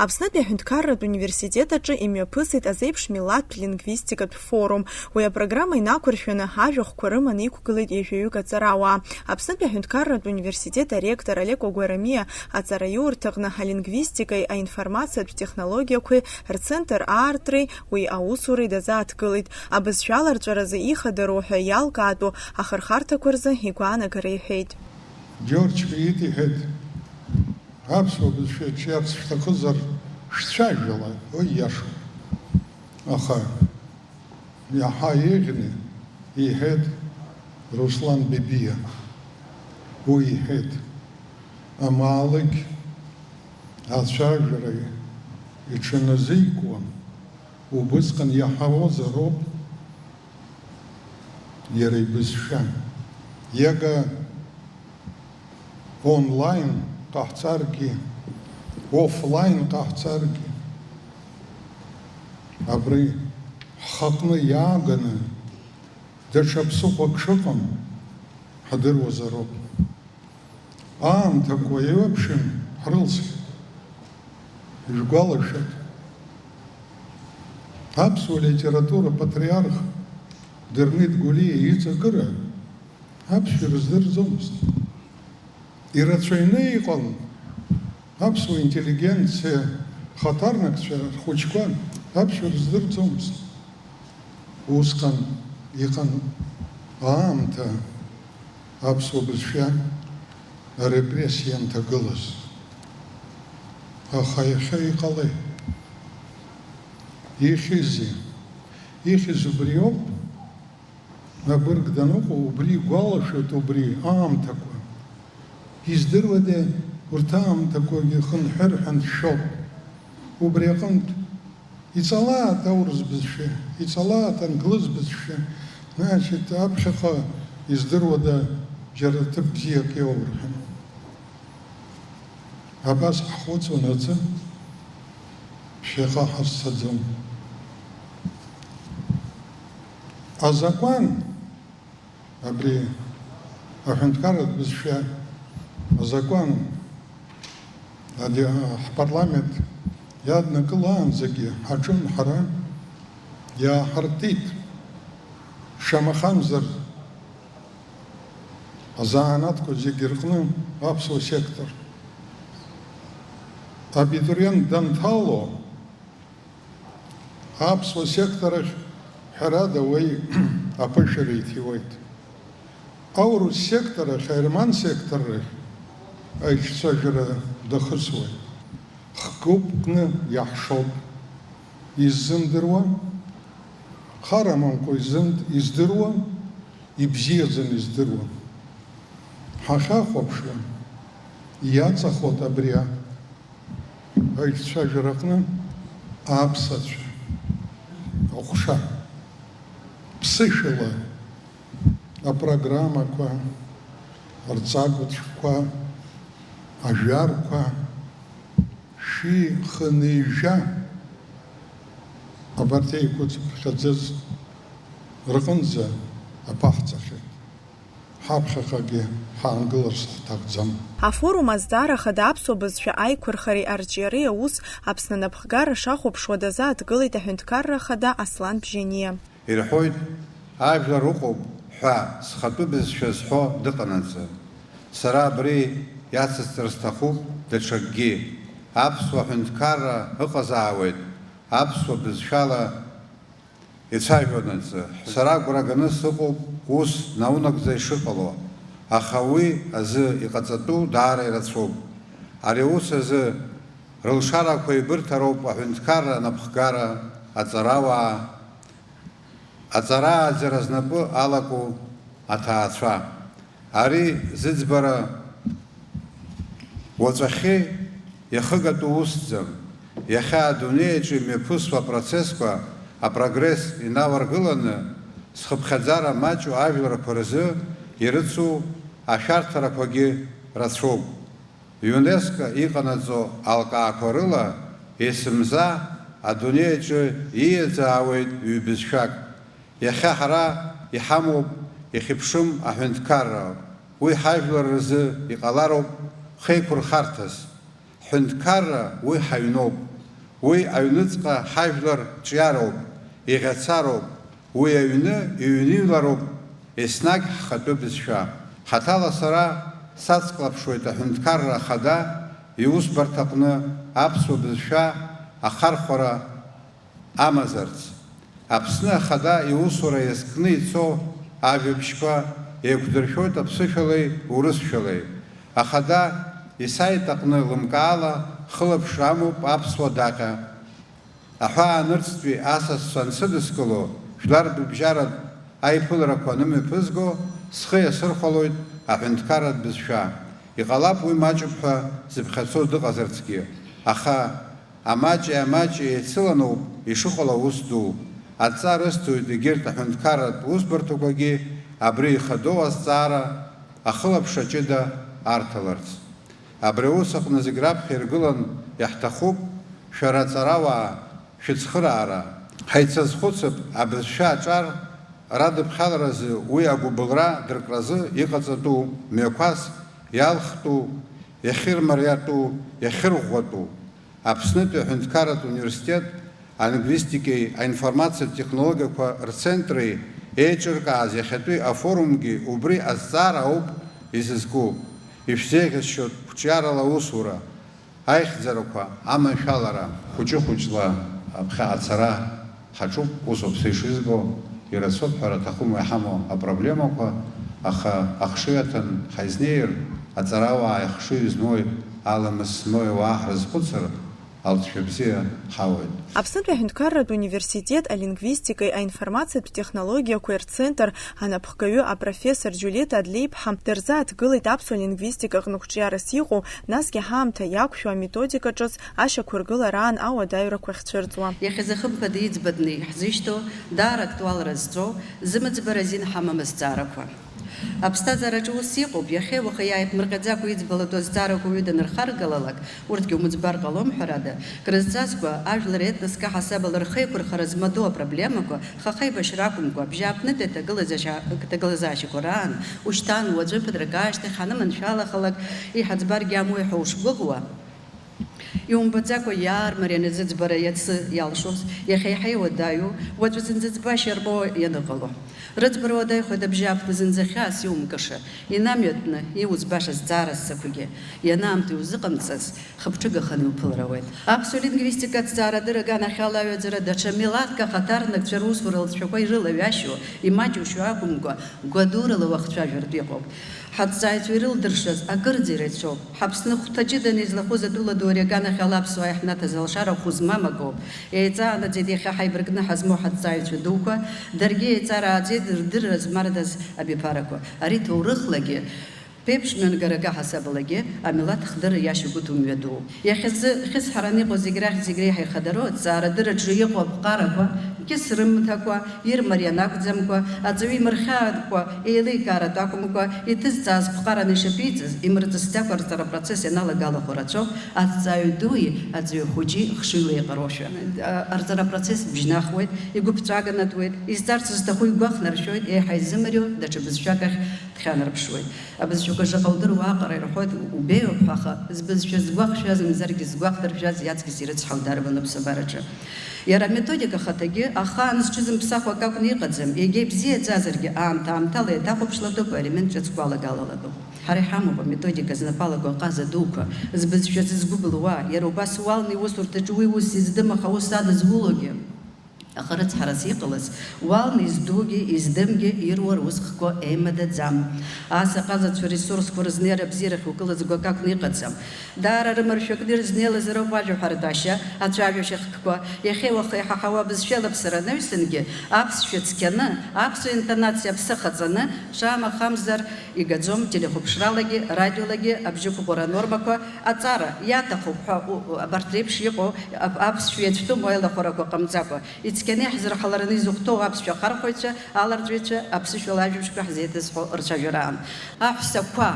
Аԥснытәи аҳәынҭқарратә университет аҿы имҩаԥысит азеиԥш милаҭтә лингвистикатә форум. Уи апрограмма инақәыршәаны ҳажәахәқәа рыманы иқәгылеит ҩажәаҩык аҵарауаа. Аԥснытәи аҳәынҭқарратә университет аректор Олег Огәарамиа аҵараиурҭаҟны алингвистикеи аинформациатә технологиақәеи рцентр аартреи уи аусуреи дазааҭгылеит. Абызшәала рҵәаразы ихадароу ҳәа иалкаатәу ахырхарҭақәа рзы игәаанагара иҳәеит. Џьорџька ииҳәеит, аԥсуа бызшәа ҿиарц шәҭахызар шәцәажәала, уи иашоуп. Аха иаҳа еиӷьны иҳәеит Руслан Бебиа. Уи иҳәеит, амаалықь ацәажәара иҽаназикуан, убысҟан иаҳауазароуп иара ибызшәа. Иага онлайн ҟаҳҵаргьы, офлайн ҟаҳҵаргьы, абри ҳхаҟны иааганы даҽа ԥсыхәак шыҟам ҳдыруазароуп. Аамҭақәа еиуеиԥшым ҳрылсхьеит. Ижәгәалашәеит. Аԥсуа литература патриарх Дырмит Гәлиа иҵакыра аԥсшәа рыздырӡомызт. Ирацәаҩны иҟан аԥсуа интеллигенциа хаҭарнакцәа рхәыҷқәа аԥсшәа рыздырӡомызт. Усҟан иҟан аамҭа аԥсуа бызшәа арепрессиа анҭагылаз. Аха иахьа иҟалеит. Ихьызи? Ихьыз убриоуп. Абырг даныҟоу убри игәалашәоит убри аамҭақәа. Издыруада урҭ аамҭақәагьы хынҳәырҳәан шәоуп. Убри аҟынтә иҵалаат аурыс бызшәа, иҵалаат англыз бызшәа, значит, аԥхьаҟа издыруада џьара ҭыԥ бзиак иоурҳәан. Абас ҳхәыцуан аӡы, ԥхьаҟа ҳазцаӡом. Азакәан, абри аҳәынҭқарратә бызшәа азакәан ҳпарламент иаднакылаанӡагьы ҳаҿын ҳара иааҳартит. Шамахамзар азаанатқәа зегьы рҟны аԥсуа сектор. Абитуриент данҭало аԥсуа сектор ахь ҳәарада уи аԥышәара иҭиуеит. Аурыс сектор ахь, аерман сектор ахь аиҿцәажәара дахысуеит. Хкуп кны иаҳшоуп. Иззымдыруа, хара амамкәа издыруа, ибзиаӡаны издыруа. Ҳахьахәаԥшуа, иаҵахоит абри аиҿцәажәара аҟны аԥсацәа, аҟәша, ԥсышәала апрограммақәа, рҵагәаҭшәқәа, ажәарқәа шәихынҩажәа абарҭ еиқәыцԥхьаӡаз рҟынӡа аԥаҳҵахьеит. Ҳаԥхьаҟагьы ҳаангыларц ҳҭахӡам. Афорум азҵаара хада аԥсуа бызшәа аиқәырхареи арҿиареи аус Аԥсны анапхгара шахәаԥшуа дазааҭгылеит аҳәынҭқарра хада Аслан Бжьаниа. Ирҳәоит, ажәлар ыҟоуп ҳәа схатәы бызшәа зҳәо дыҟанаҵы. Сара абри иацысҵар сҭахуп даҽакгьы. Аԥсуа аҳәынҭқарра ыҟазаауеит аԥсуа бызшәала ицәажәонаҵы. Сара агәра ганы сыҟоуп ус наунагӡа ишыҟало. Аха уи азы иҟаҵатәу даара ирацәоуп. Ари аус азы рылшарақәа еибырҭароуп аҳәынҭқарра анапхгара, аҵарауаа, аҵарааӡара знапы алаку аҭаацәа. Ари зыӡбара уаҵәахьы иахыгатәу усӡам. Иахьа адунеиаҿы имҩаԥысуа апроцессқәа, апрогресс инаваргыланы зхыԥхьаӡара маҷу ажәларқәа рзы ирыцу ашәарҭарақәагьы рацәоуп. ЮНЕСКО иҟанаҵо алкаақәа рыла есымза адунеиаҿы ииаӡаауеит ҩ-бызшәак. Иахьа ҳара иҳамоуп ихьыԥшым аҳәынҭқарра. Уи ҳажәлар рзы иҟалароуп хеиқәырхарҭас. Ҳәынҭқарра уи ҳаҩноуп. уи аҩныҵҟа ҳажәлар ҿиароуп, иӷьацароуп, уи аҩны иҩнижәлароуп еснагь ҳхатәы бызшәа. Хаҭала сара саҵклаԥшуеит аҳәынҭқарра ахада иусбарҭаҟны аԥсуа бызшәа ахархәара амазарц. Аԥсны ахада иусура иазкны ицо ажәабжьқәа еиқәдыршәоит аԥсышәалеи урысшәалеи. Ахада исайт аҟны лымкаала хылаԥшра амоуп аԥсуа даҟьа. Аҳәаанырцәтәи асасцәа ансыдыскыло жәлар рыбжьаратә аиԥыларақәа анымҩаԥызго схы иасырхәалоит аҳәынҭқарратә бызшәа. Иҟалап уи маҷуп ҳәа зыԥхьацо дыҟазарцгьы. Аха амаҷи еицыланоуп ишыҟало аус ду. Адҵа рысҭоит егьырҭ аҳәынҭқарратә усбарҭақәагьы абри ихадоу азҵаара ахылаԥшра ҷыда арҭаларц. Абри аус аҟны зегь раԥхьа иргылан иаҳҭахуп шәара аҵарауаа шәыцхыраара. Ҳаицазхәыцып абызшәа аҿар радыԥхьаларазы уи агәыбылра дыркразы иҟаҵатәу мҩақәас иалхтәу, иахьырмариатәу, иахьырӷәӷәатәу. Аԥснытәи аҳәынҭқарратә университет алингвистикеи аинформациатә технологиақәа рцентри еиҿыркааз иахьатәи афорумгьы убри азҵаара ауп изызку. Ишәзеиӷьасшьоит қәҿиарала аусура, аихьӡарақәа, аманшәалара, хәыҷы-хәыҷла ацара ҳаҿуп, усоуп ишызбо, ирацәоуп ҳәара аҭахума иҳамоу апроблемақәа, аха ахшыҩ аҭан ҳаизнеир аҵарауаа ихшыҩ змоу аламыс змоу ауаа ҳрызхәыцыр алтәшәа бзиа ҳауеит. Аԥснытәи аҳәынҭқарратә университет алингвистикеи аинформациатә технологиақәеи рцентр анапхгаҩы апрофессор Џьулиета Адлеиԥҳа дырзааҭгылеит аԥсуа лингвистика аҟны қәҿиарас иҟоу, насгьы ҳаамҭа иақәшәо аметодика ҿыц ашьақәыргылараан ауадаҩрақәа ахьцәырҵуа. Иахьазыхымԥада иӡбатәны иаҳзышьҭоу даара актуалра зҵоу зымыӡбара азин ҳамам азҵаарақәа. Аԥсҭазаараҿы ус иҟоуп, иахьа-уаха иааиԥмырҟьаӡакәа иӡбалатәу азҵаарақәа уаҩы данырхаргалалак, урҭгьы умыӡбар ҟалом ҳәарада, крызҵазкәа ажәлар етноск аҳасабала рхеиқәырхара змадоу апроблемақәа хаха еибашьра акәымкәа абжьааԥнытәи аҭагылазаашьақәа раан ушьҭан уаҵәы ԥыҭрак аашьҭахь ҳаныманшәалахалак иҳаӡбаргьы амуеи ҳәа ушгәыӷуа, иумбаӡакәа иаармарианы зыӡбара иацы иалшоз, иахьа-иаҳа иуадаҩу, уаҵәы зынӡа ӡбашьа рбо ианыҟало. Рыӡбара уадаҩхоит абжьааԥны зынӡа хьаас иумгаша, инамҩатәны иуӡбаша зҵаара ссақәагьы, ианаамҭа иузыҟамҵаз хыԥҽыгаханы иуԥыларауеит. Аԥсуа лингвистика азҵаарадырра аганахьала аҩаӡара даҽа милаҭк ахаҭарнакцәа русура лҵшәақәа ирылаҩашьо, имаҷушьо акәымкәа, гәадурала уахцәажәартә иҟоуп. Ҳаҭҵааҩцәа ирылдыршаз акырӡира ицәоуп. Ҳаԥсны хәҭаҷыданы излахәыз атәыла ду ари аганахьала аԥсуаа иаҳнаҭаз алшара хәы-змам акоуп. Еиҵаанаӡеит иахьа ҳаибаркны ҳазмоу ҳаҭҵааҩцәа дуқәа, даргьы еиҵарааӡеит рдырра змардаз абиԥарақәа. Ари ҭоурыхлагьы ԥеиԥшмҩангарак аҳасабалагьы амилаҭ хдырра иашьагәыҭу мҩаду. Иахьазы хьысҳараны иҟоу зегь рахь зегь реиҳа ихадароу азҵаарадырраҿы иҟоу аԥҟарақәа кьыс рымҭакәа, ирмариан акәӡамкәа, аҵаҩы имырхьаадкәа, еиликааратә акәымкәа, иҭызҵааз ԥҟараны ишаԥиҵаз, имырҵысӡакәа арҵара апроцесс ианалагалахо рацәоуп, аҭҵааҩ дуи аҵаҩ хәыҷи хшыҩла еиҟароушәа. Арҵара апроцесс бжьнахуеит, игәыԥҵәаганатәуеит, изҵарц зҭаху игәахнаршәоит, еиҳа изымариоу даҽа бызшәак ахь дхьанарԥшуеит. Абызшәақәа шаҟа удыруа аҟара ирҳәоит, убеиоуп ҳәа, аха збызшәа згәахшәаз, мзаргьы згәахҭаршәаз иаҵкыс ирыцҳау дарбану аԥсабараҿы. Иара аметодика хаҭагьы ахаан зҽызымԥсахуа акакәны иҟаӡам, егьа ибзиаӡазаргьы аамҭа-аамҭала иаҭахәаԥшлатәуп аелемент ҿыцқәа алагалалатәу. Ҳара иҳамоуп аметодика знапалаго аҟаза дуқәа, збызшәа зызгәыблуа, иара убас уалны иусурҭаҿы уи ус издым, аха ус адызгәылогьы. Аха рыцҳарас иҟалаз, уалны издугьы, издымгьы ируа русхқәа еимадаӡам. Ас аҟазацәа ресурсқәа рызнеира абзиарахь укылыҵго акакәны иҟаӡам. Даара рымаршәакны ирызнеилаз роуп ажәаҳәаратәашьа, ацәажәашьахқәа, иахьа-уаха иҳаҳауа абызшәала-ԥсара анаҩсангьы, аԥсшәа цқьаны, аԥсуа интонациа аԥсыхаҵаны, шамахамзар игаӡом телехәаԥшралагьы, радиолагьы абжьықәыӷәара нормақәа, аҵара иаҭахуп ҳәа абарҭ реиԥш иҟоу аԥсшәа иацәтәым аилахәарақәа ҟамҵакәа, ицқьаны иаҳзырҳалараны изыхәҭоу аԥсшәа ахархәаҩцәа, аларҵәаҩцәа, аԥсышәала ажәабжьқәа ҳзеиҭазҳәо рцәажәараан. Аҳәсақәа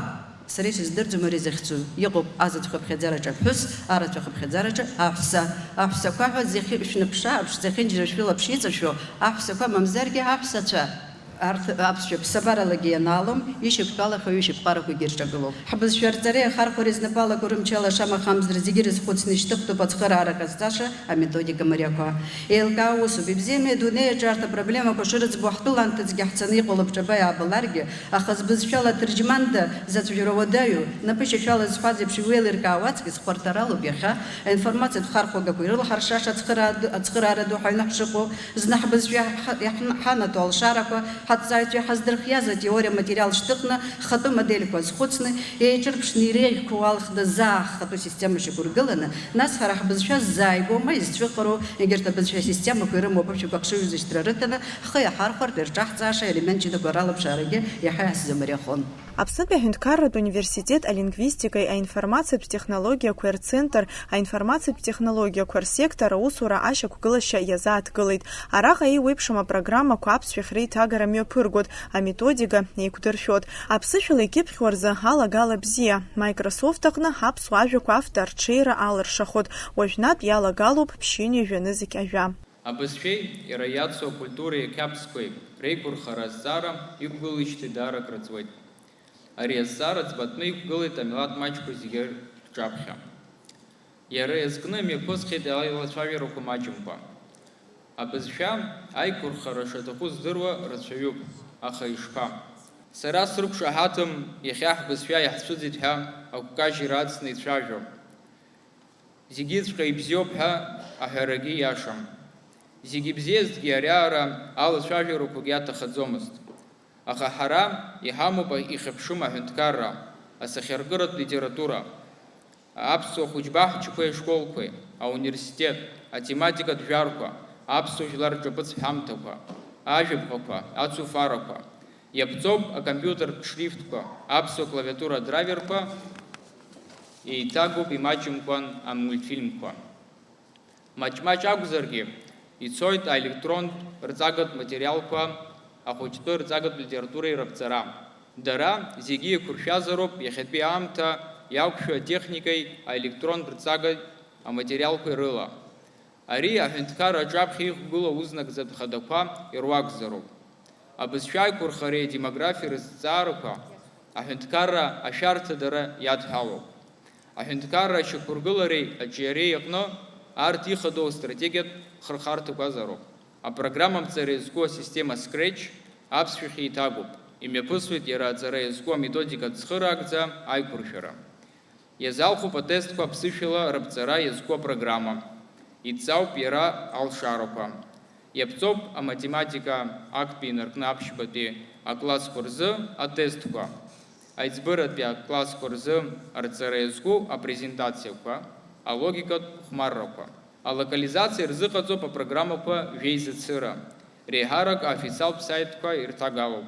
сара исыздырӡом ари захьӡу. Иҟоуп азаҵә хыԥхьаӡараҿы аԥҳәыс, арацәа хыԥхьаӡараҿы аҳәса. Аҳәсақәа ҳәа шәныԥшааԥш, зехьынџьара шәылаԥш иҵашәо, аҳәсақәа мамзаргьы аҳәсацәа. аԥсшәа ԥсабаралагьы ианаалом, ишьақәтәалахаҩ ишьапҟарақәагьы ирҿагылоуп. Ҳбызшәа рҵареи ахархәареи знапалақәа рымчала шамахамзара зегьы рызхәыцны ишьҭыхтәуп ацхыраара ҟазҵаша аметодика мариақәа. Еилкаа усуп, ибзиами адунеи аҿы арҭ апроблемақәа шырыӡбо ҳтәыланҭыҵгьы ҳцаны иҟало ԥҿаба иаабаларгьы, аха збызшәала аҭырџьманда зацәажәара уадаҩу, напышьашәала зҳәаз еиԥш иуеилыркаау аҵкыс хәарҭаралоуп иахьа аинформациатә хархәагақәа ирылҳаршаша ацхыраара ду ҳаҩны ҳшыҟоу, зны ҳбызшәа ҳанаҭо алшарақәа, ҳаҭҵааҩцәа ҳаздырхиаз атеориа материал шьҭыхны, хатәы моделқәа азхәыцны, еиҿырԥшны иреиӷьқәоу алхда заа хатәы система шьақәыргыланы, нас ҳара ҳбызшәа ззааигәоума, изцәыҟароу, егьырҭ абызшәа системақәа ирымоуп аԥшьақәа хшыҩзышьҭра рыҭаны, ҳхы иаҳархәартә ирҿаҳҵааша елементчатақәа ралаԥшаарагьы иаҳа иаҳзымариахон. Аԥснытәи аҳәынҭқарратә университет алингвистикеи аинформациатә технологиақәеи рцентр аинформациатә технологиақәа рсектор аусура ашьақәгылашьа иазааҭгылеит. Араҟа еиуеиԥшым апрограммақәа аԥсшәахь реиҭагара мҩаԥыргоит, аметодика еиқәдыршәоит. Аԥсышәала икьыԥхьуа рзы алагала бзиа. Microsoft аҟны ҳаԥсуа ажәақәа авто арҽеира алыршахот. Уажәнатә иалагалоуп ԥшьыни жәаны зегь ажәа. Абызшәеи иара иацу акультуреи ақьаԥсқәеи реиқәырхара азҵаара иқәгылеижьҭеи даара крыҵуеит. Ари азҵаара ӡбатәны иқәгылеит амилаҭ маҷқәа зегьы рҿаԥхьа. Иара иазкны имҩаԥысхеит аилацәажәарақәа маҷымкәа. Абызшәа аиқәырхара шаҭаху здыруа рацәаҩуп, аха ишԥа. Сара срықәшаҳаҭым иахьа ҳбызшәа иаҳцәыӡит ҳәа агәкажьра ацны ицәажәо. Зегьыҵәҟьа ибзиоуп ҳәа аҳәарагьы иашам. Зегьы бзиазҭгьы ариаара алацәажәарақәагьы аҭахаӡомызт. Аха ҳара иҳамоуп ихьыԥшым аҳәынҭқарра, асахьаркыратә литература, аԥсуа хәыҷбаҳчақәеи ашколқәеи, ауниверситет, атематикатә жәарқәа, аԥсуа жәлар рҿаԥыц ҳәамҭақәа, ажәаԥҟақәа, ацуфарақәа. Иаԥҵоуп акомпиутертә шрифтқәа, аԥсуа клавиатура драйверқәа, еиҭагоуп имаҷымкәан амультфильмқәа. Маҷ-маҷ акәзаргьы, ицоит аелектронтә рҵагатә материалқәа, ахәыҷтәы рҵагатә литературеи рыԥҵара. Дара зегьы еиқәыршәазароуп иахьатәи аамҭа иақәшәо атехникеи, аелектронтә рҵагаи, аматериалқәеи рыла. Ари аҳәынҭқарра аҿаԥхьа иқәгылоу узнагӡатә хадақәа ируакзароуп. Абызшәа аиқәырхареи адемографиеи рызҵаарақәа аҳәынҭқарра ашәарҭадара иадҳәалоуп. Аҳәынҭқарра ашьақәыргылареи аҿиареи аҟны арҭ ихадоу стратегиатә хырхарҭақәазароуп. Апрограммамҵара иазку асистема Scratch аԥсшәахь еиҭагоуп. Имҩаԥысуеит иара аҵара иазку аметодика ацхыраагӡа аиқәыршәара. Иазалхуп атестқәа аԥсышәала рыԥҵара иазку апрограмма. Иҵауп иара алшарақәа. Иаԥҵоуп аматематика актәи инаркны аԥшьбатәи аклассқәа рзы атестқәа. Аиҵбыратәи аклассқәа рзы арҵара иазку апрезентациақәа, алогикатә хәмаррақәа. Алокализациа рзыҟаҵоуп апрограммақәа жәеизацыра. Реиҳарак аофициалтә сайтқәа ирҭагалоуп.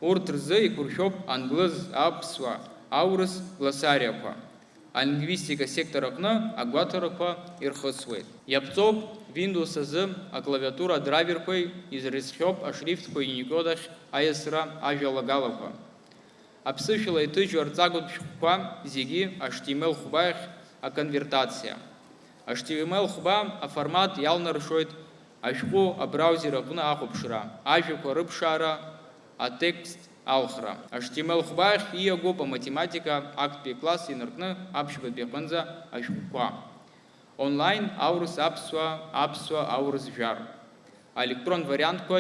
Урҭ рзы иқәыршәоуп англыз, аԥсуа, аурыс гласариақәа. Алингвистика сектор аҟны агәаҭарақәа ирхысуеит. Иаԥҵоуп Windows азы аклавиатура драйверқәеи изрызхьоуп ашрифтқәа Unicode-ахь аиасра ажәалагалақәа. Аԥсышәала иҭыжьу арҵагатә шәҟәқәа зегьы HTML хәбаахь аконвертациа. HTML хәба аформат иалнаршоит ашәҟәы абраузер аҟны ахәаԥшра, ажәақәа рыԥшаара, атекст алхра. HTML хәбаахь ииагоуп аматематика актәи класс инаркны аԥшьбатәи аҟынӡа ашәҟәқәа. Онлайн аурыс аԥсуа, аԥсуа аурыс жәар. Аелектронтә вариантқәа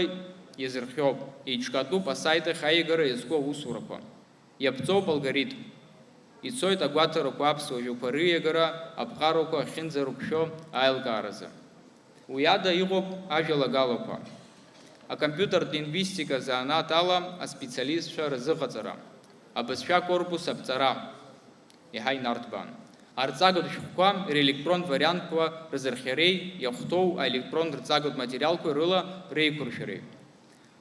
иазырхиоуп, еиҿкаатәуп асайт ахь аигара иазку аусурақәа. Иаԥҵоуп алгоритм. Ицоит агәаҭарақәа аԥсуа жәақәа рыиагара аԥҟарақәа ахьынӡарықәшәо аилкааразы. Уи ада иҟоуп ажәалагалақәа. Акомпиутертә лингвистика заанаҭ ала аспециалистцәа рзыҟаҵара, абызшәа корпус аԥҵара, иаҳа инарҭбаан. Арҵагатә шәҟәқәа реелектронтә вариантқәа рзырхиареи иахәҭоу аелектронтә рҵагатә материалқәа рыла реиқәыршәареи.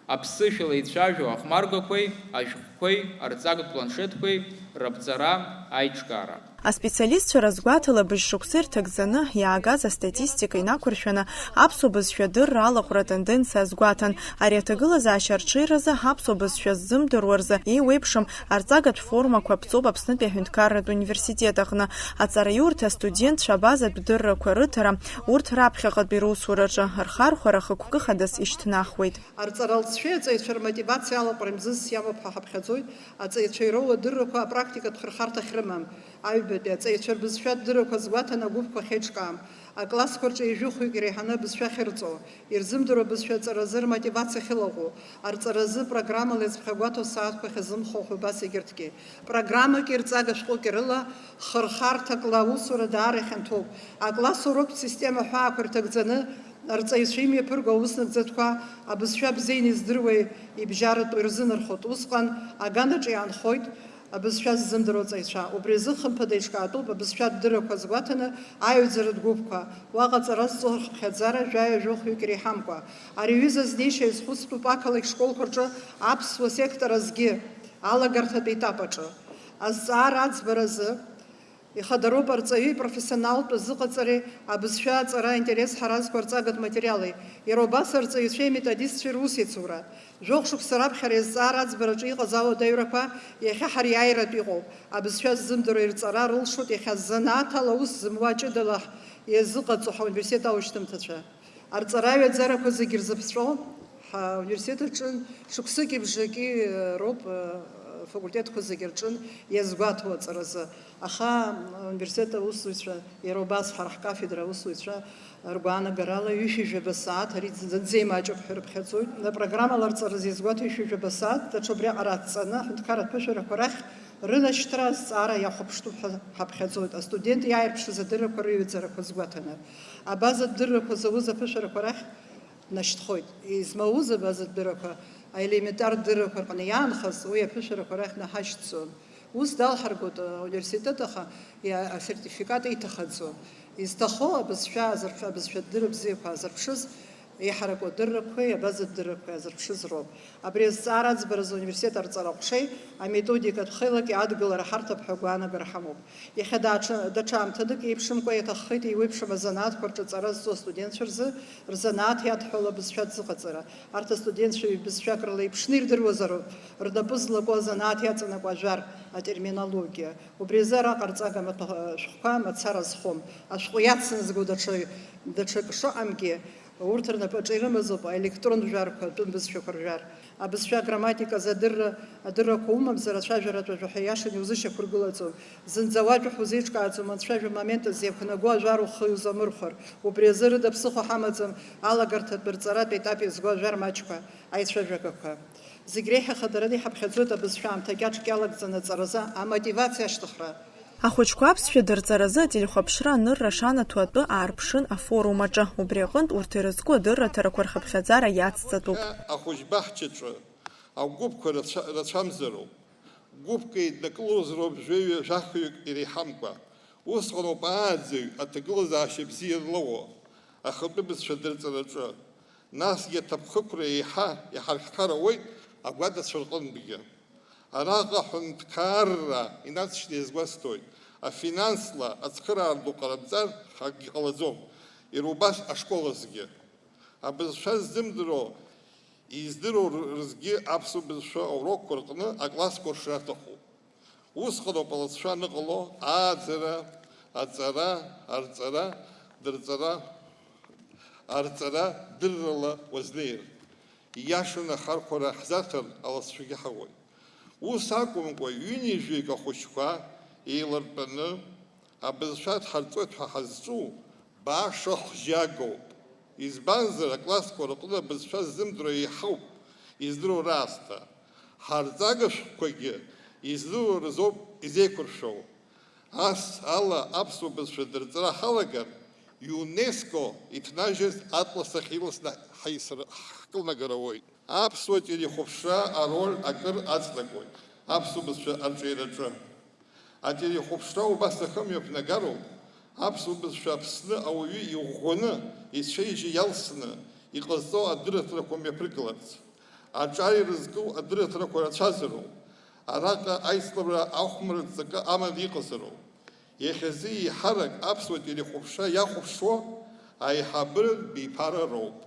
Аԥсышәала ицәажәо ахәмаргақәеи, ашәҟәқәеи, арҵагатә планшетқәеи рыԥҵара аиҿкаара. Аспециалистцәа разгәаҭала быжьшықәса ирҭагӡаны иаагаз астатистика инақәыршәаны аԥсуа бызшәа адырра алаҟәра атенденциа азгәаҭан. Ари аҭагылазаашьа арҽеиразы аԥсуа бызшәа ззымдыруа рзы еиуеиԥшым арҵагатә формақәа ԥҵоуп Аԥснытәи аҳәынҭқарратә университет аҟны. Аҵараиурҭа астудентцәа абазатә дыррақәа рыҭара урҭ раԥхьаҟатәи русураҿы рхархәара хықәкы хадас ишьҭнахуеит. Арҵаралҵшәеи аҵаҩцәа рмотивациа алаҟәра мзызс иамоуп ҳәа ҳаԥхьаӡоит. Аҵаҩцәа ироуа адыррақәа апрактикатә хырхарҭахь рымам. Аҩбатәи аҵаҩцәа рбызшәа адыррақәа згәаҭан агәыԥқәа ахьеиҿкаам. Аклассқәа рҿы ижәыхәҩык иреиҳаны абызшәа ахьырҵо, ирзымдыруа абызшәа аҵаразы рмотивациа ахьылаҟәу, арҵаразы программала иазԥхьагәаҭоу сааҭқәа ахьазымхо убас егьырҭгьы. Программак ирҵага шәҟәык рыла хырхарҭакла аусура даара ихьанҭоуп. Акласс уроктә система ҳәаақәа ирҭагӡаны арҵаҩцәа имҩаԥырго ауснагӡатәқәа абызшәа бзианы издыруа ибжьаратәу ирзынархоит. Усҟан аганаҿы иаанхоит абызшәа ззымдыруа аҵаҩцәа. Убри азы хымԥада иҿкаатәуп абызшәа адыррақәа згәаҭаны аҩӡаратә гәыԥқәа, уаҟа ҵара зҵо рхыԥхьаӡара жәаҩа-жәохәҩык иреиҳамкәа. Ари аҩыза азнеишьа иазхәыцтәуп ақалақь школқәа рҿы аԥсуа сектор азгьы алагарҭатә етап аҿы. Азҵаара аӡбаразы ихадароуп арҵаҩи профессионалтә азыҟаҵареи абызшәа аҵара аинтерес ҳаразқәа рҵагатә материали. Иара убас арҵаҩцәеи методистцәеи русеицура. Жәохә шықәса раԥхьара азҵаара аӡбараҿы иҟаз ауадаҩрақәа иахьа ҳариааиратә иҟоуп. Абызшәа ззымдыруа ирҵара рылшоит иахьа занааҭала аус зымуа ҷыдала иазыҟаҵо ҳауниверситет аушьҭымҭацәа. Арҵара аҩаӡарақәа зегьы рзыԥҵәо ҳауниверситет аҿы шықәсыки бжаки роуп факультетқәа зегьы рҿын иазгәаҭоу аҵаразы. Аха ауниверситет аусзуҩцәа иара убас ҳара ҳкафедра аусзуҩцәа ргәаанагарала ҩышәижәаба сааҭ ари дзеимаҷуп ҳәа рыԥхьаӡоит. Апрограммала арҵаразы иазгәаҭо ҩышәижәаба сааҭ даҽа убри аҟара ацҵаны аҳәынҭқарратә ԥышәарақәа рахь рынашьҭра азҵаара иахәаԥштәуп ҳәа ҳаԥхьаӡоит. Астудент иааирԥшыз адыррақәа рыҩӡарақәа згәаҭаны. Абазатә дыррақәа зауз аԥышәарақәа рахь нашьҭхоит. Измауз абазатә дыррақәа аелементартә дыррақәа рҟны иаанхаз уи аԥышәарақәа рахь наҳашьҭӡом. Ус далҳаргоит ауниверситет аха асертификат иҭахаӡом. Изҭахо абызшәа адырра бзиақәа азырԥшыз иҳараку адыррақәеи абазатә дыррақәеи азырԥшыз роуп. Абри азҵаара аӡбаразы ауниверситет арҵараҟәшеи аметодикатә хелак иадгылара ҳарҭап ҳәа агәаанагара ҳамоуп. Иахьа даҽа аамҭанык еиԥшымкәа иаҭаххеит еиуеиԥшым азанааҭқәа рҿы ҵара зҵо астудентцәа рзы рзанааҭ иадҳәало абызшәа дзыҟаҵара. Арҭ астудентцәа бызшәак рыла иԥшны ирдыруазароуп рнапы злаку азанааҭ иаҵанакуа ажәар атерминологиа. Убри азы араҟа арҵага шәҟәқәа мацара зхом. Ашәҟәы иацназго даҽак шыҟамгьы урҭ рнапаҿы ирымазоуп аелектронтә жәарқәа, атәым бызшәақәа ржәар. Абызшәа грамматиказ адыррақәа умамзар ацәажәаратә ажәаҳәа иашан иузышьақәыргылаӡом. Зынӡа уажәахә узеиҿкааӡом ацәажәа момент азы иақәнаго ажәар ухы иузамырхәар. Убри азы рыда ԥсыхәа ҳамаӡам алагарҭатә рҵаратә етап иазго ажәар маҷқәа, аицәажәагақәа. Зегь реиҳа хадараны иҳаԥхьаӡоит абызшәа аамҭа кьаҿк иалагӡаны аҵаразы амотивациа ашьҭыхра. Ахәыҷқәа аԥсшәа дырҵаразы ателехәаԥшра анырра шанаҭо атәы аарԥшын афорум аҿы. Убри аҟынтә урҭ ирызку адырраҭарақәа рхыԥхьаӡара иацҵатәуп. Ахәыҷбаҳчаҿы агәыԥқәа рацәамзароуп. Гәыԥка еиднакылозароуп жәахҩык иреиҳамкәа. Усҟан ауп ааӡаҩ аҭагылазаашьа бзиа злоуа ахатәы бызшәа дырҵараҿы. Насгьы аҭакԥхықәра еиҳа иҳарххар ауеит агәадацәа рҟынтәгьы. Араҟа ҳәынҭқарра инацшьны иазгәасҭоит. Афинансла ацхыраара ду ҟарымҵар акгьы ҟалаӡом. Иара убас ашколазгьы. Абызшәа ззымдыруа издыруа рзгьы аԥсуа бызшәа аурокқәа рҟны аклассқәа ршра аҭахуп. Усҟан ауп алыҵшәа аныҟало ааӡара, аҵара, арҵара дыррала уазнеир. Ииашаны ахархәара ҳзаҭар алыҵшәагьы ҳауеит. Ус акәымкәа ҩынҩажәаҩык ахәыҷқәа еилартәаны абызшәа дҳарҵоит ҳәа ҳазҿу бааша хжьагоуп. Избанзар аклассқәа рҟны абызшәа ззымдыруа еиҳауп издыруа раасҭа. Ҳарҵага шәҟәқәагьы издыруа рзоуп изеиқәыршәоу. Ас ала аԥсуа бызшәа дырҵара ҳалагар ЮНЕСКО иҭнажьыз атлас ахь иласны ҳкылнагар ауеит. Аԥсуа телехәаԥшра ароль акыр аҵнагоит аԥсуа бызшәа арҿиараҿы. Ателехәаԥшра убас ахымҩаԥнагароуп. Аԥсуа бызшәа Аԥсны ауаҩы иӷәӷәаны, ицәеижьы иалсны иҟазҵо адырраҭарақәа мҩаԥыргаларц. Аҿар ирызку адырраҭарақәа рацәазароуп. Араҟа аицлабра ахәмарра ҵакы аманы иҟазароуп. Иахьазы еиҳарак аԥсуа телехәаԥшра иахәаԥшуа аиҳабыра биԥара роуп.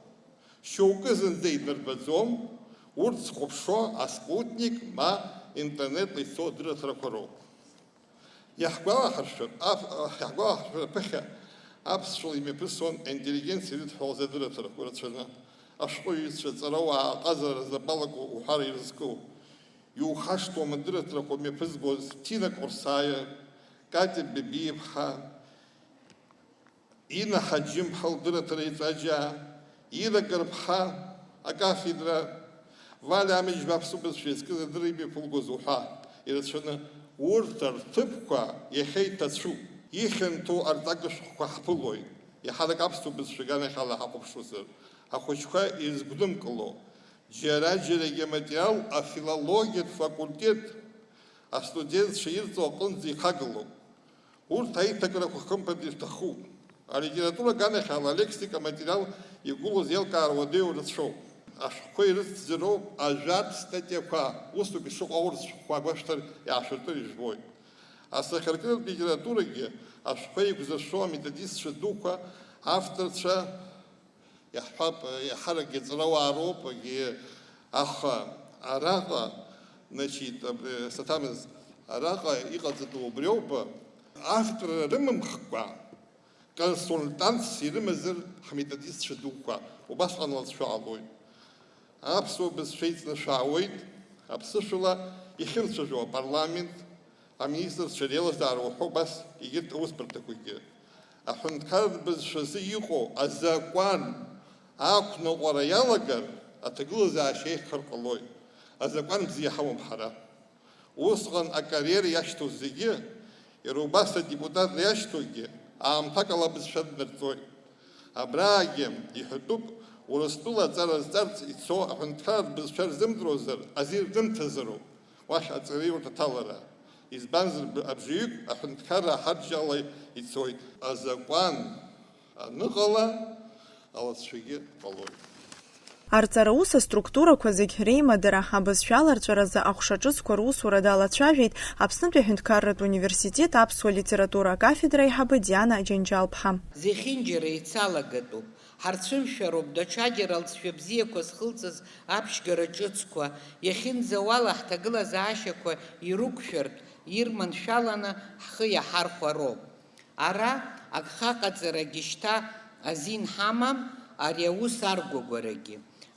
Шьоукы зынӡа идмырбаӡом, урҭ зхәаԥшуа аспутник ма интернет ицо адырраҭарақәа роуп. Иаҳгәалаҳаршәап аԥхьа аԥсшәала имҩаԥысуан аинтеллигенциа ирыдҳәалаз адырраҭарақәа рацәаны. Ашәҟәыҩҩцәа, ҵарауаа, аҟазара знапалақәа уҳәара ирызку. Иухашҭуам адырраҭарақәа мҩаԥызгоз Ҭина Ҟорсаиа, Катя Бебиеԥҳа, Ина Ҳаџьымԥҳа лдырраҭара еиҵаџьаа, Ира Гарԥҳа акафедра, Валиа Амеџьба аԥсуа бызшәа иазкыз адырра имҩаԥылгоз уҳәа ирацәаны. Урҭ рҭыԥқәа иахьа иҭацәуп. Ихьанҭоу арҵага шәҟәқәа ҳԥылоит. Иаҳарак аԥсуа бызшәа аганахьала ҳахәаԥшуазар. Ахәыҷқәа ирызгәнымкыло. Џьара-џьарагьы аматериал афилологиатә факультет астудентцәа ирҵо аҟынӡа ихагылоуп. Урҭ аиҭакрақәа хымԥада ирҭахуп. Алитература аганахьала алексика аматериал игәылоз еилкаара уадаҩу рацәоуп. Ашәҟәқәа ирыцзароуп ажәатә статиақәа, усоуп ишыҟоу аурыс шәҟәқәа агәашәҭар иаашәыртыр ижәбоит. Асахьаркыратә литературагьы ашәҟәқәа еиқәзыршәо аметодистцәа дуқәа, авторцәа иаҳҳәап иаҳаракгьы ҵарауаа роуп, аха араҟа саҭамыз араҟа иҟаҵатәу убри ауп, авторра рымымхкәа консультантс ирымазар ҳметодистцәа дуқәа, убасҟан лацәшәаалоит. Аԥсуа бызшәа иҵнашәаауеит, аԥсышәала ихьырцәажәо апарламент, аминистрцәа реилазаара уҳәо убас егьырҭ аусбарҭақәагьы. Аҳәынҭқарратә бызшәазы иҟоу азакәан ақәныҟәара иалагар, аҭагылазаашьа еиӷьхар ҟалоит. Азакәан бзиа иаҳауам ҳара. Усҟан акариера иашьҭоу зегьы, иара убас адепутат иашьҭоугьы, аамҭак ала абызшәа днарҵоит. Абраагьы иҳәатәуп, Урыстәыла аҵара зҵарц ицо аҳәынҭқарратә бызшәа рзымдыруазар, азирдымҭазароуп, уахь аҵареиурҭ аҭалара. Избанзар абжаҩык аҳәынҭқарра аҳарџьала ицоит. Азакәан аныҟала, алацәагьы ҟалоит. Арҵараус аструктурақәа зегь реимадара абызшәаларҵәаразы ахәшаҿыцқәа русура далацәажәеит Аԥснытәи аҳәынҭқарратә университет аԥсуа литература акафедра аиҳабы Диана Џьанџьал-ԥҳа. Зехьынџьара еицалагатәуп. Ҳарцәымшәароуп даҽаџьара алҵшәа бзиақәа зхылҵыз аԥшьгара ҿыцқәа, иахьынӡауала ҳҭагылазаашьақәа ирықәшәартә, ирманшәаланы ҳхы иаҳархәароуп. Ара агхаҟаҵарагьы шьҭа азин ҳамам, ари аус аргәагәарагьы.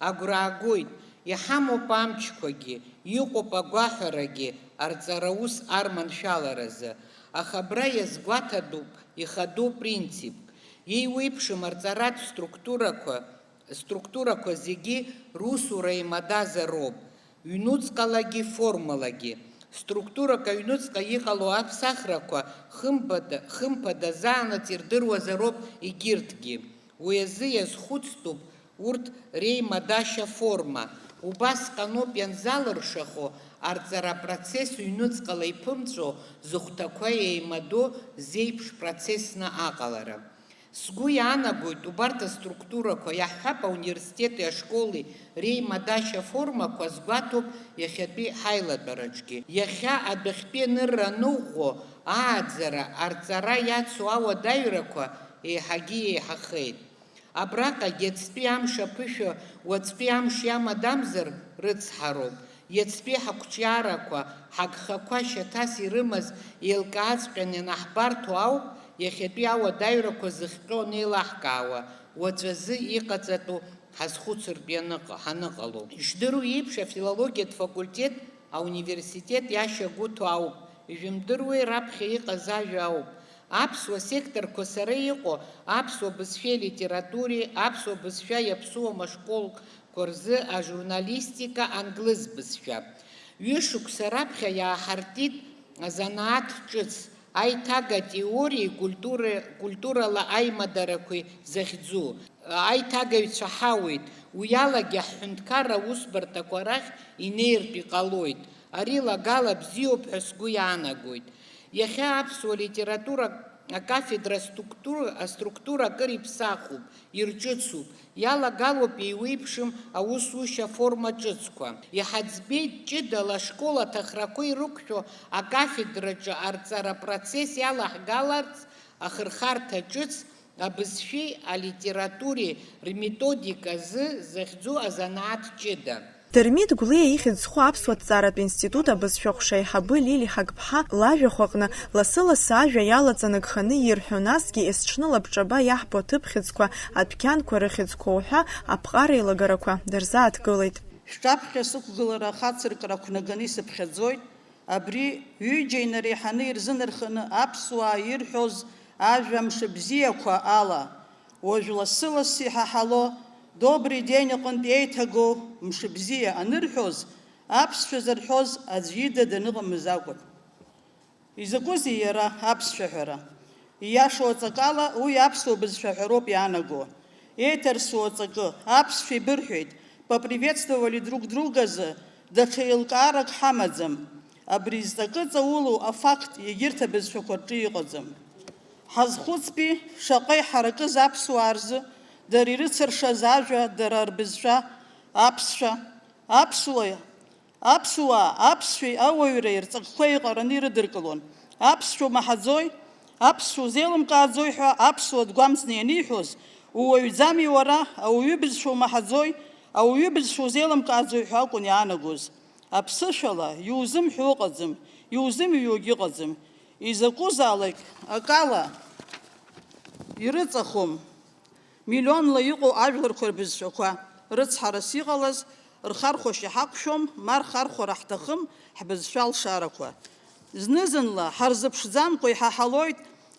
Агәра аагоит, иҳамоуп амчқәагьы, иҟоуп агәаҳәарагьы арҵараус арманшәаларазы. Аха абра иазгәаҭатәуп ихадоу принципк. Иеиуеиԥшым арҵаратә структурақәа зегьы русура еимадазароуп, ҩнуҵҟалагьы формалагьы. Структурак аҩнуҵҟа иҟало аԥсахрақәа хымԥада заанаҵ ирдыруазароуп егьырҭгьы. Уи азы иазхәыцтәуп урҭ реимадашьа форма. Убасҟаноуп ианзалыршахо арҵара апроцесс ҩнуҵҟала иԥымҵәо зыхәҭақәа еимадо зеиԥш процессны аҟалара. Сгәы иаанагоит убарҭ аструктурақәа иаҳҳәап ауниверситети ашколи реимадашьа формақәа згәаҭоуп иахьатәи ҳаилатәараҿгьы. Иахьа адәахьтәи анырра аныӷәӷәо ааӡара, арҵара иацу ауадаҩрақәа еиҳагьы еиҳахеит. Абраҟа иацтәи амш аԥышәа уаҵәтәи амш иамадамзар рыцҳароуп. Иацтәи ҳақәҿиарақәа, ҳагхақәа шьаҭас ирымаз еилкааҵәҟьаны ианаҳбарҭо ауп иахьатәи ауадаҩрақәа зыхҟьо неилаҳкаауа, уаҵәазы иҟаҵатәу ҳазхәыцыртә ҳаныҟало. Ишдыру еиԥш афилологиатә факультет ауниверситет иашьагәыҭо ауп. Ижәымдыруеи раԥхьа иҟаз ажәа ауп. Аԥсуа секторқәа сара иҟоу аԥсуа бызшәеи литературеи, аԥсуа бызшәа иаԥсуам ашколқәа рзы ажурналистика, англыз бызшәа. Ҩышықәса раԥхьа иааҳартит азанааҭ ҿыц, аиҭага теориеи культурала аимадарақәеи захьӡу. Аиҭагаҩцәа ҳауеит, уиалагьы аҳәынҭқарра аусбарҭақәа рахь инеиртә иҟалоит. Ари лагала бзиоуп ҳәа сгәы иаанагоит. Иахьа аԥсуа литература акафедра аструктура акыр иԥсахуп, ирҿыцуп, иалагалоуп еиуеиԥшым аусушьа форма ҿыцқәа. Иҳаӡбеит ҷыдала ашкол аҭахрақәа ирықәшәо акафедраҿы арҵара апроцесс иалаҳгаларц ахырхарҭа ҿыц абызшәеи алитературеи рметодика азы захьӡу азанааҭ ҷыда. Дырмит Гәлиа ихьӡ зху аԥсуа ҭҵааратә институт абызшәахәша аиҳабы Лили Ҳагԥҳа лажәахә аҟны лассы-лассы ажәа иалаҵаны гханы ирҳәо, насгьы есҽны лабҿаба иаҳбо аҭыԥхьыӡқәа, адәқьанқәа рыхьӡқәа уҳәа аԥҟара еилагарақәа дырзааҭгылеит. Шәҿаԥхьа сықәгылара ахацыркра қәнаганы исыԥхьаӡоит, абри ҩыџьа инареиҳаны ирзынарханы аԥсуаа ирҳәоз ажәа мшыбзиақәа ала, уажә лассы-лассы иҳаҳало Добрый день аҟынтә еиҭагоу мшыбзиа анырҳәоз, аԥсшәа зарҳәоз аӡә ида даныҟамыз акәын. Изакәызеи иара аԥсшәаҳәара? Ииашоу аҵакала уи аԥсуа бызшәаҳәароуп иаанаго. Еиҭарсуа аҵакы аԥсшәа ибырҳәеит, поприветствовали друг другазы даҽа еилкаарак ҳамаӡам. Абри зҵакы ҵаулоу афакт егьырҭ абызшәақәа рҿы иҟаӡам. Ҳазхәыцтәи шаҟа иҳаракыз аԥсуаа рзы дара ирыцыршаз ажәа, дара рбызшәа, аԥсшәа, аԥсуаа аԥсшәеи ауаҩреи рҵакқәа еиҟараны ирыдыркылон. Аԥсшәа умаҳаӡои, аԥсшәа узеилымкааӡои ҳәа аԥсуа дгәамҵны ианиҳәоз, ууаҩӡами уара, ауаҩы бызшәа умаҳаӡои, ауаҩы бызшәа узеилымкааӡои ҳәа акәын иаанагоз. Аԥсышәала иузымҳәо ыҟаӡам, иузымҩуагьы ыҟаӡам. Изакәызаалак акала ирыҵахом. Миллионла иҟоу ажәларқәа рбызшәақәа рыцҳарас иҟалаз рхархәашьа ҳақәшәом, ма рхархәара ҳҭахым ҳбызшәа алшарақәа. Зны-зынла ҳарзыԥшӡамкәа иҳаҳалоит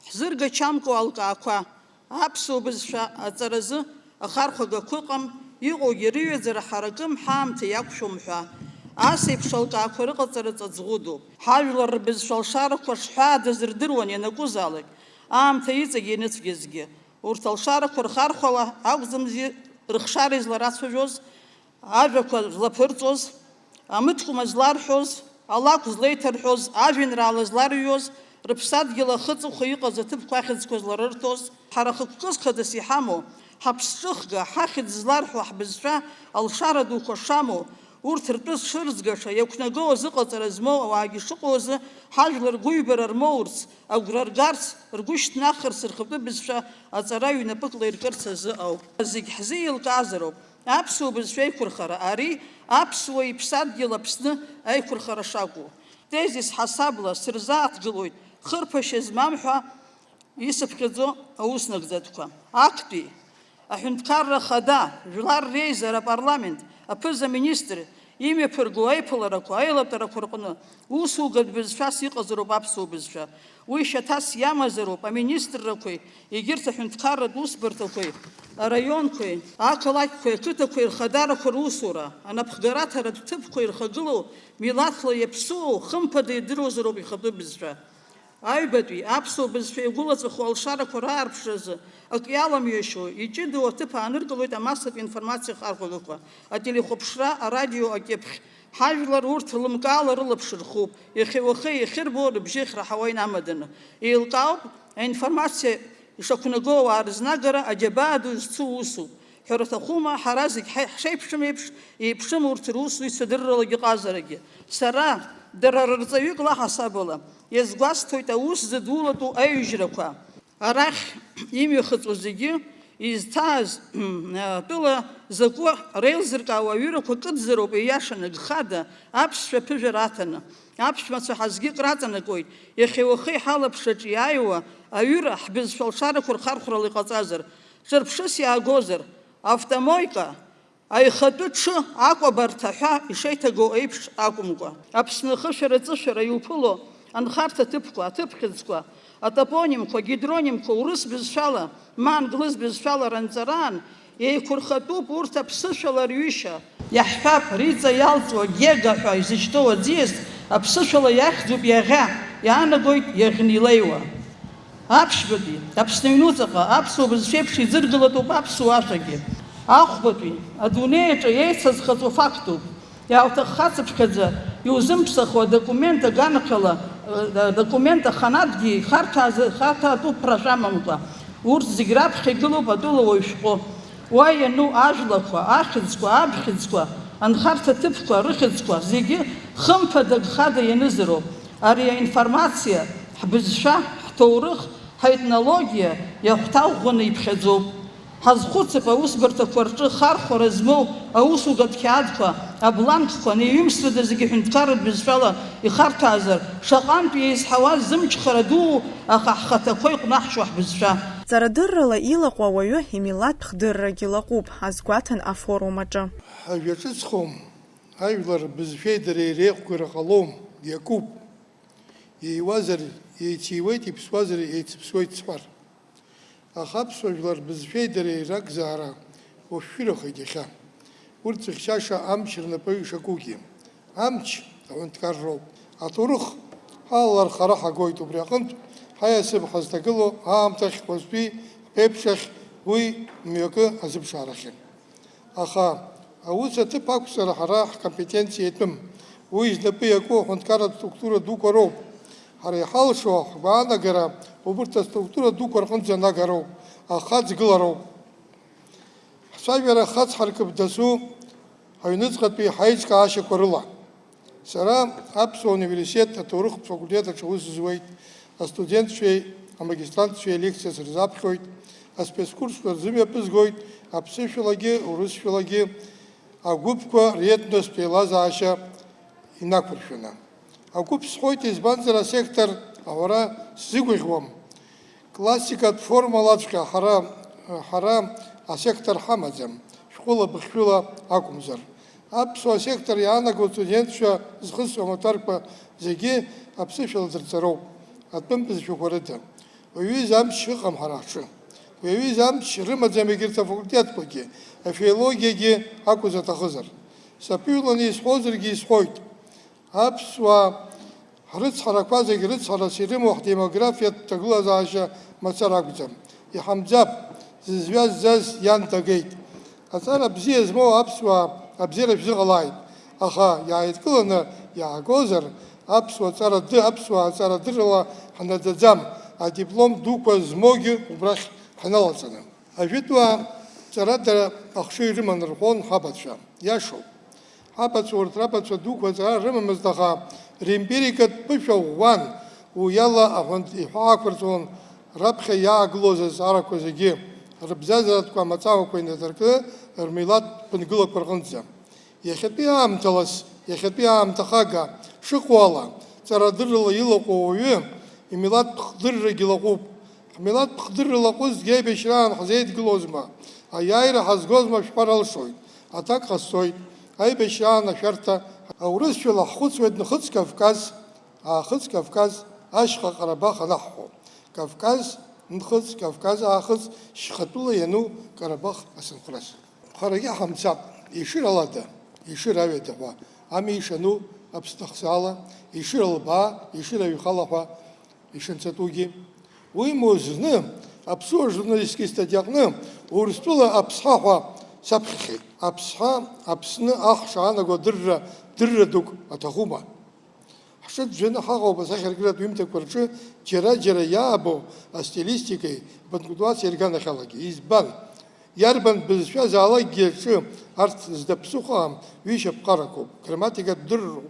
ҳзыргачамкуа алкаақәа. Аԥсуа бызшәа аҵаразы ахархәагақәа ыҟам, иҟоугьы рыҩаӡара ҳаракым, ҳаамҭа иақәшәом ҳәа. Ас еиԥш алкаақәа рыҟаҵара ҵаҵӷәыдоуп. Ҳажәлар рбызшәа алшарақәа шҳәаадаз рдыруан ианакәызаалак, аамҭа иҵегь ианыцәгьазгьы. Урҭ алшарақәа рхархәала акәӡамзи рыхшара изларацәажәоз, ажәақәа злаԥырҵоз, амыткәма зларҳәоз, алакә злеиҭарҳәоз, ажәеинраала зларҩуаз, рыԥсадгьыл ахыҵыхәа иҟаз аҭыԥқәа ахьӡқәа зларырҭоз, ҳара хықәкыз хадас иҳамоу, ҳаԥсҿыхга, ҳахьӡ зларҳәо ҳбызшәа алшара дуқәа шамоу, урҭ ртәы шырӡгаша, иақәнагоу азыҟаҵара змоу ауаагьы шыҟоу азы ҳажәлар ргәыҩбара рмоурц, агәра ргарц, ргәы шьҭнахырц рхатәы бызшәа аҵара ҩнапыкла иркырц азы ауп. Зегь ҳзеилкаазароуп аԥсуа бызшәа аиқәырхара, ари аԥсуа иԥсадгьыл Аԥсны аиқәырхара шакәу. Тезис ҳасабла сырзааҭгылоит хырԥашьа змам ҳәа исыԥхьаӡо аус нагӡатәқәа. Актәи аҳәынҭқарра хада, жәлар реизара апарламент, аԥыза-министр имҩаԥырго аиԥыларақәа, аилатәарақәа рҟны усугатә бызшәас иҟазароуп аԥсуа бызшәа. Уи шьаҭас иамазароуп аминистррақәеи, егьырҭ аҳәынҭқарратә усбарҭақәеи, араионқәеи, ақалақьқәеи, ақыҭақәеи рхадарақәа русура, анапхгараҭаратә ҭыԥқәа ирхагылоу, милаҭла иаԥсуоу, хымԥада идыруазароуп ихатәы бызшәа. Аҩбатәи аԥсуа бызшәа игәылаҵәаху алшарақәа раарԥшразы ак иаламҩашьо, иҷыдоу аҭыԥ ааныркылоит амассатә информациа хархәагақәа, ателехәаԥшра, арадио акьыԥхь. Ҳажәлар урҭ лымкаала рылаԥш рхуп, иахьа-уахеи иахьырбо рыбжьы ихраҳауа инамаданы. Еилкаауп аинформациа ишақәнагоу ауаа рызнагара аџьабаа ду зцу усуп. Ҳәара аҭахума, ҳара зегь ҳшеиԥшым еиԥш, еиԥшым урҭ русуҩцәа цәадырралагьы ыҟазарагьы. Сара дара рырҵаҩык лаҳасабала иазгәасҭоит аус зыдулатәу аҩыжьрақәа. Арахь имҩахыҵуа зегьы изҭааз тәыла закәы реилзыркаауа аҩырақәа кыдзароуп ииашаны гхада аԥсшәа ԥыжәара аҭаны. Аԥшәмацәа ҳазгьы краҵанакуеит, иахьа-уахеи ҳалаԥшраҿы иааиуа аҩыра ҳбызшәа алшарақәа рхархәрала иҟаҵазар, ҿырԥшыс иаагозар, автомоика, аихатәы ҽы акәабарҭа ҳәа ишеиҭагоу еиԥш акәымкәа. Аԥсны ахышәара ҵышәара иуԥыло анхарҭа ҭыԥқәа, аҭыԥхьыӡқәа, атопонимқәа, гидронимқәа урыс бызшәала, ма англыз бызшәала ранҵараан, еиқәырхатәуп урҭ аԥсышәала рҩышьа. Иаҳҳәап, риҵа иалҵуа гега ҳәа изышьҭоу аӡиас, аԥсышәала иахьӡуп иаӷьа, иаанагоит иаӷьны илеиуа. Аԥшьбатәи, Аԥсны аҩнуҵаҟа, аԥсуа бызшәеиԥш иӡыргалатәуп аԥсуа ашәагьы. Ахәбатәи, адунеиаҿы еицазхаҵо фактуп. Иаауҭаххацыԥхьаӡа, иузымԥсахуа адокумент аганахьала документ аханатгьы харҭа ԥрашәа амамкәа. Урҭ зегь раԥхьа игылоуп атәылауаҩ шәҟәы. Уа иану ажәлақәа, ахьӡқәа, абхьӡқәа, анхарҭа ҭыԥқәа, рыхьӡқәа зегьы хымԥадак хада ианызароуп. Ари аинформациа ҳбызшәа, ҳҭоурых, ҳетнологиа иахәҭалӷәӷәаны иԥхьаӡоуп. Ҳазхәыцып аусбарҭақәа рҿы хархәара змоу аусуратә қьаадқәа, абланкқәа неиҩымсрада зегьы ҳәынҭқарратә бызшәала ихарҭәаазар, шаҟантә еизҳауаз зымчхара дуу, аха ҳхаҭақәа иҟәнаҳшьуа ҳбызшәа. Ҵарадыррала илаҟәу ауаҩы имилаҭтә хдыррагьы лаҟәуп, азгәаҭан афорум аҿы. Ажәаҿыцхом, ажәлар бызшәеи дареи реиҟәгара ҟалом, иакуп. Иеиуазар еициуеит, иԥсуазар еицыԥсуеит сҳәар. Аха аԥсуа жәлар бызшәеи дареи ракзаара уашәшәырахеит иахьа. Урҭ зыхьчаша амч рнапы ишакугьы. Амч аҳәынҭқар роуп. Аҭоурых ҳалалар хара ҳагоит, убри аҟынтә ҳаиасып ҳазҭагылоу аамҭахь, уаҵәтәи ҳԥеиԥшахь уи мҩакы азыԥшаарахьы. Аха аус аҭыԥ ақәҵара ҳара ҳкомпетенциа иатәым. Уи знапы иаку аҳәынҭқарратә структура дуқәа роуп. Ҳара иҳалшо ҳгәаанагара убырҭ аструктура дуқәа рҟынӡа анагароуп, ахаҵгылароуп. Ҳцәажәара хацҳаркып дасу ҳаҩныҵҟатәи ҳаиҿкаашьақәа рыла. Сара аԥсуа университет аҭоурыхтә факультет аҿы аус зуеит, астудентцәеи амагистрантцәеи алекциа сырзаԥхьоит, аспецкурсқәа рзымҩаԥызгоит, аԥсышәалагьы, урысшәалагьы агәыԥқәа ретностә еилазаашьа инақәыршәаны. Агәыԥ сҳәоит, избанзар асектор аҳәара сзыгәаӷьуам. Классикатә формалаҵәҟьа ҳара асектор ҳамаӡам, шәҟәыла быхшәыла акәымзар. Аԥсуа асектор иаанаго студентцәа зхысуа амаҭәарқәа зегьы аԥсышәала дырҵароуп, атәым бызшәақәа рыда. Уаҩы изы амч ыҟам ҳара ҳҿы. Уаҩы изы амч рымаӡам егьырҭ афакультеҭқәагьы, афилологиагьы акәыз аҭахызар. Саԥыҩланы исҳәозаргьы исҳәоит. Аԥсуаа ҳрыцҳарақәа зегьы рыцҳарас ирымоу ҳдемографиатә ҭагылазаашьа мацара акәӡам. Иҳамӡап, зызҩаз иан дагеит. Аҵара бзиа змоу аԥсуаа абзиара шәзыҟалааит. Аха иааидкыланы иаагозар, аԥсуаа аҵарадыррала ҳнаӡаӡам, адиплом дуқәа змоугьы убрахь ҳналаҵаны. Ажәытәуаа ҵарадара ахшыҩ рыман рҳәон ҳабацәа. Иашоуп. Ҳабацәа урҭ рабацәа дуқәа ҵара рымамызт, аха римперикатә ԥышәа ӷәӷәан, уи ала иҳәа аақәырҵон раԥхьа иаагылоз азҵаарақәа зегьы, рыбзазаратәқәа амаҵауақәа инадыркны рмилаҭ ԥынгылақәа рҟынӡа. Иахьатәи аамҭалас, иахьатәи аамҭахага шыҟоу ала, ҵарадыррала илаҟәу ауаҩы имилаҭтә хдыррагьы лаҟәуп. Ҳмилаҭтә хдырра лаҟәызгьы аибашьраан ҳзеидгылозма, аиааира ҳазгозма шәҳәар алшоит, аҭак ҟасҵоит. Аибашьраан ашәарҭа аурысшәала ҳхәыцуеит Нхыҵ Кавказ, Аахыҵ Кавказ, Ашьха Ҟарабах анаҳхәо. Кавказ, Нхыҵ, Кавказ, Аахыҵ, шьхатәыла иану Карабах асынхәрас. Ҳарагьы ҳамцап, ишыр алада, ишыр аҩада ҳәа, ами ишану Аԥсны ахсаала, ишыр албаа, ишыр аҩхала ҳәа ишынҵатәугьы. Уимоу зны, аԥсуа журналистки статиаҟны, Урыстәыла аԥсҳа ҳәа саԥхьахьеит. Аԥсҳа, Аԥсны ахш аанаго дырра дук аҭахума. Ҳшыӡәӡәаны ҳаҟоуп асахьаркыратә ҩымҭақәа рҿы џьара-џьара иаабо астилистикеи апунктуациеи рганахьалагьы. Избан, иарбан бызшәа заалакгьы аҿы арҭ здаԥсыхәаам ҩышьаԥҟарақәоуп, грамматикатә дырроуп.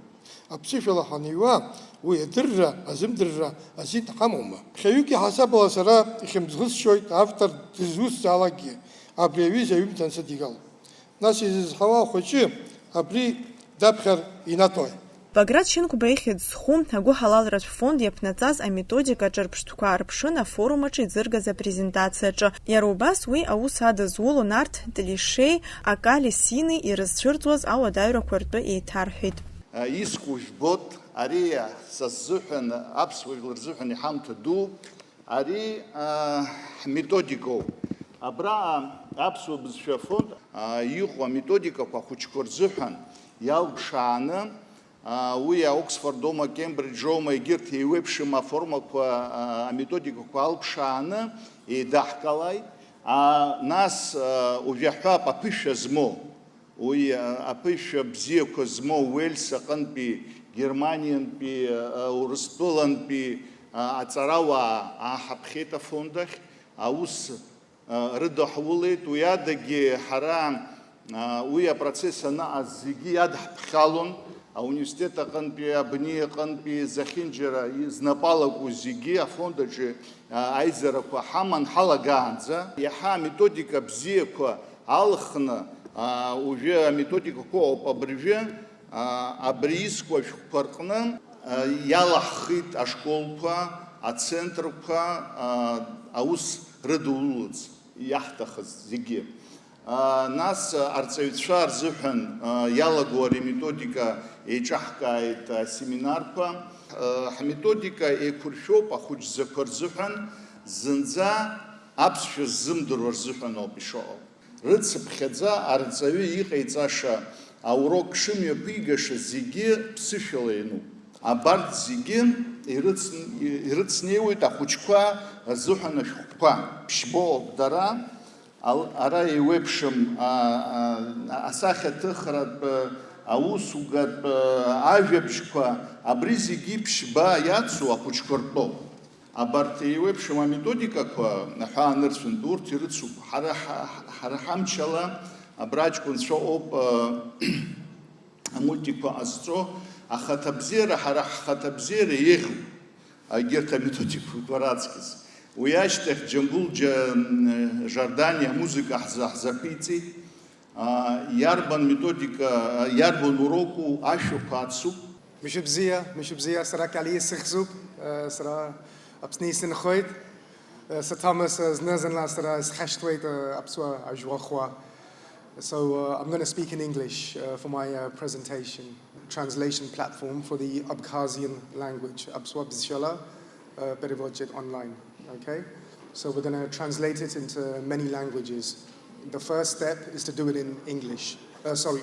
Аԥсышәала ҳаниҩуа, уи адырра, азымдырра азин ҳамоума. Ԥхьаҩык иҳасабала сара ихьымӡӷысшьоит автор дызусҭзаалакгьы, абри аҩыза аҩымҭа ансыдигалоуп. Нас изызҳауа ахәыҷы абри даԥхьар инаҭои. Баграт Шьынқәба ихьӡ зху агәы ҳалалратә фонд иаԥнаҵаз аметодика ҿырԥштәқәа аарԥшын афорум аҿы иӡыргаз апрезентациаҿы. Иара убас уи аус адызуло Нарҭ Тлишеи, Акали Сини ирызцәырҵуаз ауадаҩрақәа ртәы еиҭарҳәеит. Иску жәбот, ари саззыҳәан, аԥсуа жәлар рзыҳәан иҳамҭа ду, ари ҳметодикоуп. Абра аԥсуа бызшәа фонд иҟоу аметодикақәа ахәыҷқәа рзыҳәан иалԥшааны уи Оксфордома, Кембриџома егьырҭ еиуеиԥшым аформақәа аметодикақәа алԥшааны еидаҳкылааит. Нас уажәаҳәап аԥышәа змоу, уи аԥышәа бзиақәа змоу Уельс аҟынтәи Германиантәи, Урыстәылантәи аҵарауаа ааҳаԥхьеит афондахь, аус рыдаҳулеит, уи адагьы ҳара уи апроцесс анаҟаз зегьы иадҳԥхьалон, ауниверситет аҟынтәи, абни аҟынтәи, зехьынџьара знапалакәу зегьы афонд аҿы аизарақәа ҳаман ҳалагаанӡа, иаҳа аметодика бзиақәа алхны, уажәы аметодикақәа ауп абыржәы, абри изқәа ашәҟәқәа рҟны иалаҳхит ашколқәа, ацентрқәа аус рыдулыц иаҳҭахыз зегьы. Нас арҵаҩцәа рзыҳәан иалаго ари аметодика еиҿаҳкааит асеминарқәа. Ҳметодика еиқәыршәоуп ахәыҷзақәа рзыҳәан, зынӡа аԥсшәа ззымдыруа рзыҳәан ауп ишыҟоу. Рыцыԥхьаӡа арҵаҩы иҟаиҵаша аурок шымҩаԥигаша зегьы ԥсышәала иануп. Абарҭ зегьы ирыцнеиуеит ахәыҷқәа рзыҳәан ашәҟәқәа. Ԥшьбоуп дара, ара еиуеиԥшым асахьаҭыхратә, аусугатә, ажәабжьқәа, абри зегьы ԥшьба иацу ахәыҷқәа ртәоуп. Абарҭ еиуеиԥшым аметодикақәа аҳәаанырцәынтә урҭ ирыцуп. Ҳара ҳамчала абра аҷкәынцәа ауп амультикқәа ҟазҵо, ахаҭабзиара, ҳара ҳхаҭабзиара еиӷьуп егьырҭ аметодикақәа раҵкыс. Уи ашьҭахь Џьамбул Жардани амузыка ҳзаԥиҵеит, иарбан методика, иарбан уроку ашәақәа ацуп. Мишубзия, сара калие сыхзуп, сара апсни сынхоит, сатамас зназанла сара схаштвейт апсуа ажуахва. So I'm going to speak in English for my presentation, translation platform for the Abkhazian language, Apsua Bzishala, Perivodjet online. Okay? So we're going to translate it into many languages. The first step is to do it in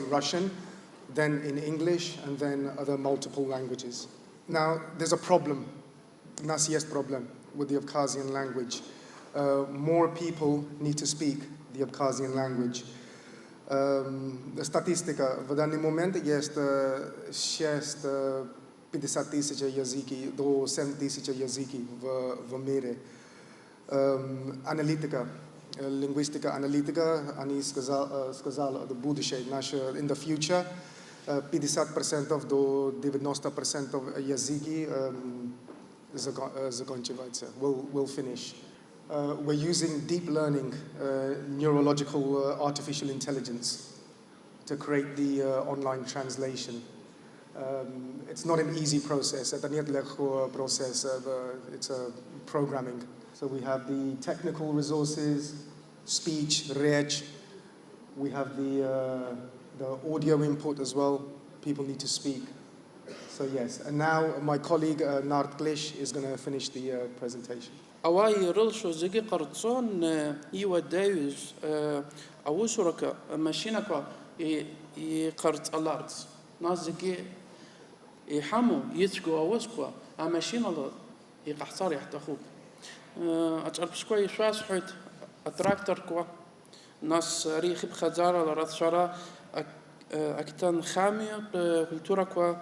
Russian, then in English, and then other multiple languages. Now, there's a problem, nas есть problem, with the Abkhazian language. More people need to speak the Abkhazian language. Статистика. В данный момент есть 650 тысяч языков до 7 тысяч языков в мире. Аналитика, лингвистика, аналитика, они сказали, это будущее наше, in the future, 50% до 90% языки закончиваются, will finish. We're using deep learning, neurological artificial intelligence to create the online translation. It's not an easy process. Это нет легкого процесса. It's a programming. So we have the technical resources, speech, rech. We have the audio input as well. People need to speak. So yes, and now my colleague Nart Klish is going to finish the presentation. أواي رلشو زيجي قرطون يودايوز أوسرك ماشينك يقرط الأرض ناس زيجي يحمو يتشكو أوسكوا ماشين الله يقحصار يحتخوك أتعرف شوي شواس حيت التراكتور كوا ناس ريخ بخزارة لرات شرا أكتن خامي بكولتورا كوا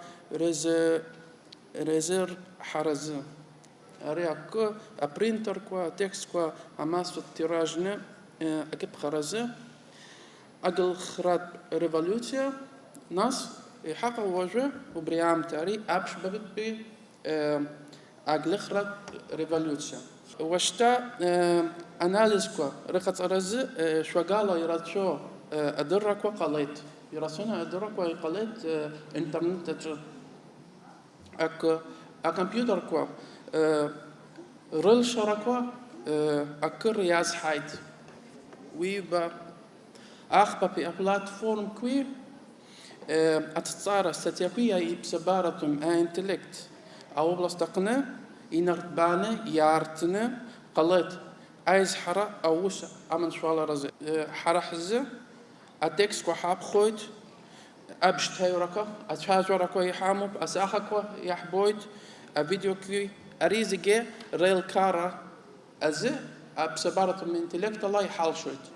رزر حرز أريك أبرينتر كوا تكست كوا أماس التراجنة أكيب خرزة أقل خرات ريفولوشيا ناس يحقق وجه وبريام تاري أبش ببت بي أقل خرات ريفولوشيا وشتا أناليز كوا رقت أرز شو قالوا يراتشو أدرك وقليت يراسونا أدرك وقليت إنترنت أكمبيوتر كوا رل شركوا أكر ياز حيد ويبا أخبا بلاتفورم كوي أتصار ستيقيا يبسبارتم انتلكت أو بلاستقنا ينرتبانا يارتنا قلت عايز حرا أوس أمن شوالا رز حرا حزة أتكس كوا حاب خويت أبشتاي ركا أتشاج ركا يحامب أساخكوا يحبويت أفيديو كي أريزجي ريل كارا أزي أبسبارتم انتلكت الله يحال شويت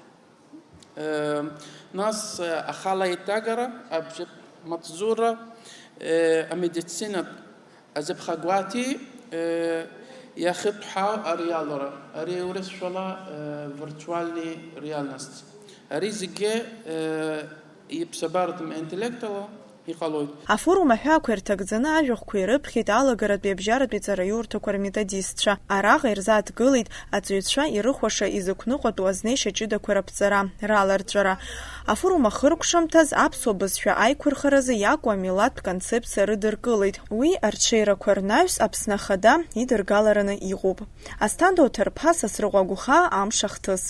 ناس أخالا يتاجرة أبجب متزورة الميديسينا أزبخاقواتي يخطحا أريالورا أري ورس شولا فيرتشوالي ريالنست أري زجى يبسبارتم انتلكتولا Афорум аҳәақәа ирҭагӡаны ажәахәқәа ирыԥхьеит алагаратәи абжьаратәи ҵараиурҭақәа рметодистцәа. Араҟа ирзааҭгылеит аҵаҩцәа ирыхәаша изықәныҟәатәу азнеишьа ҷыдақәа раԥҵара, раларҵәара. Афорум ахыркәшамҭаз аԥсуа бызшәа аиқәырхаразы иакәу амилаҭтә концепциа рыдыркылеит. Уи арҽеирақәа рнаҩс Аԥсны Ахада идыргалараны иҟоуп. Асҭанда Оҭарԥа, Сасрыҟәа Гәхаа, Амш Ахҭыс.